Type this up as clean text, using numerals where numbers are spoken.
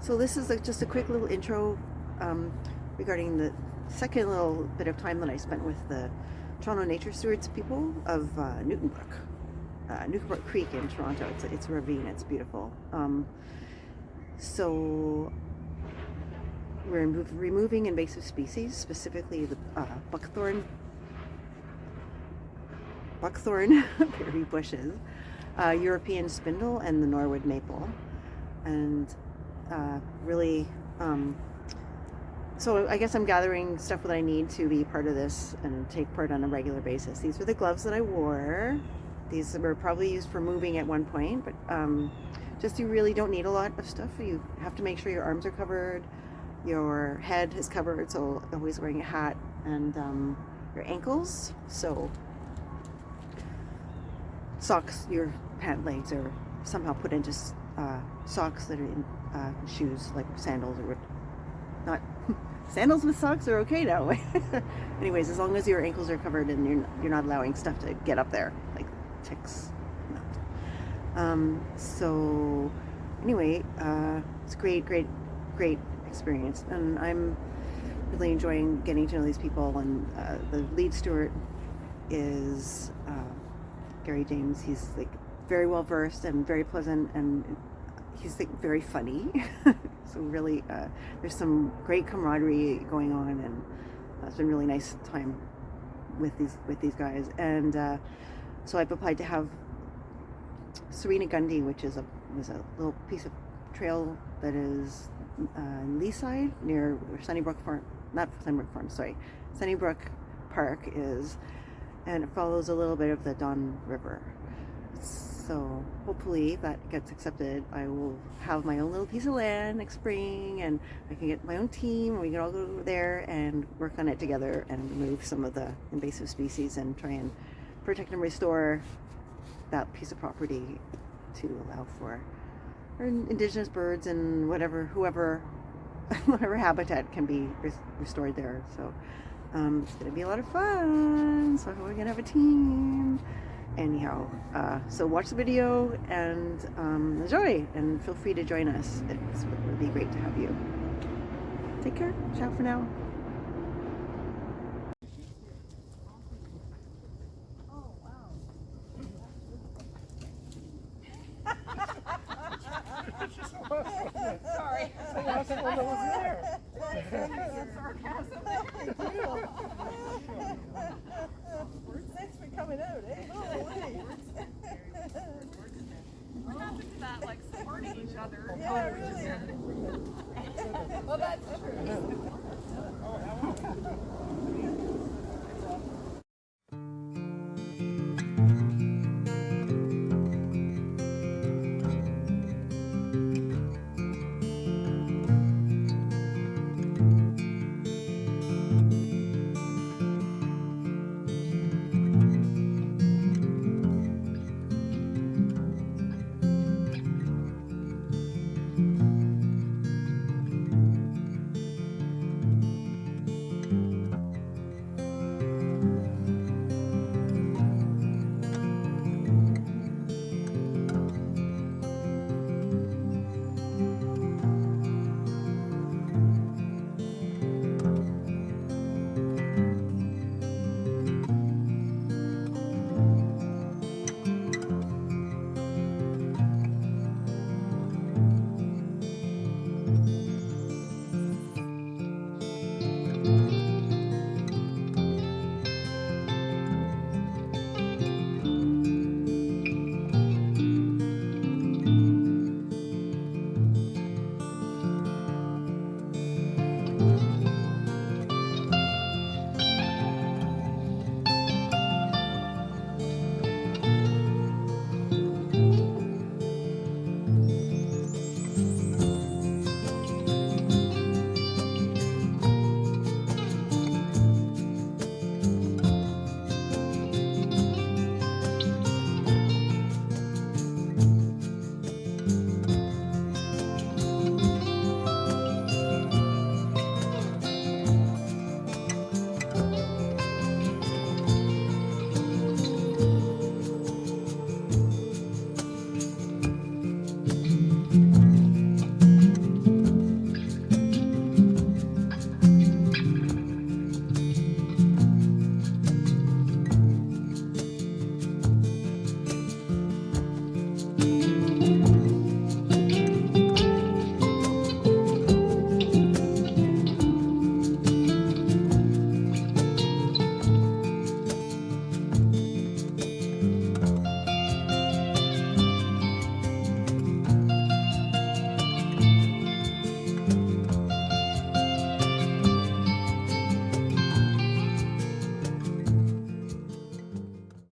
So this is just a quick little intro regarding the second little bit of time that I spent with the Toronto Nature Stewards people of Newtonbrook Creek in Toronto. It's a ravine. It's beautiful. So we're removing invasive species, specifically the buckthorn berry bushes, European spindle, and the Norwood maple, and really. So I guess I'm gathering stuff that I need to be part of this and take part on a regular basis. These were the gloves that I wore. These were probably used for moving at one point, but just you really don't need a lot of stuff. You have to make sure your arms are covered, your head is covered, so always wearing a hat, and your ankles. So socks, your pant legs are somehow put into socks that are in shoes, like sandals, or not. Sandals with socks are okay now. Anyways, as long as your ankles are covered and you're not allowing stuff to get up there, like ticks. So anyway, it's a great experience, and I'm really enjoying getting to know these people. And the lead steward is Gary James. He's like very well versed and very pleasant, and he's like very funny. So really, there's some great camaraderie going on, and it's been really nice time with these guys. And so I've applied to have Serena Gundy, which was a little piece of trail that is in Leaside near where Sunnybrook Farm, not Sunnybrook Farm, sorry, Sunnybrook Park is, and it follows a little bit of the Don River. So hopefully if that gets accepted, I will have my own little piece of land next spring, and I can get my own team, and we can all go there and work on it together and remove some of the invasive species and try and protect and restore that piece of property to allow for our indigenous birds and whoever habitat can be restored there. So it's going to be a lot of fun. So we're going to have a team. Anyhow, so watch the video and enjoy, and feel free to join us. It would be great to have you. Take care. Ciao for now. Oh, wow. Sorry. Thanks for coming out, eh? What happened to that, like, supporting each other? Yeah, really. Well, that's true.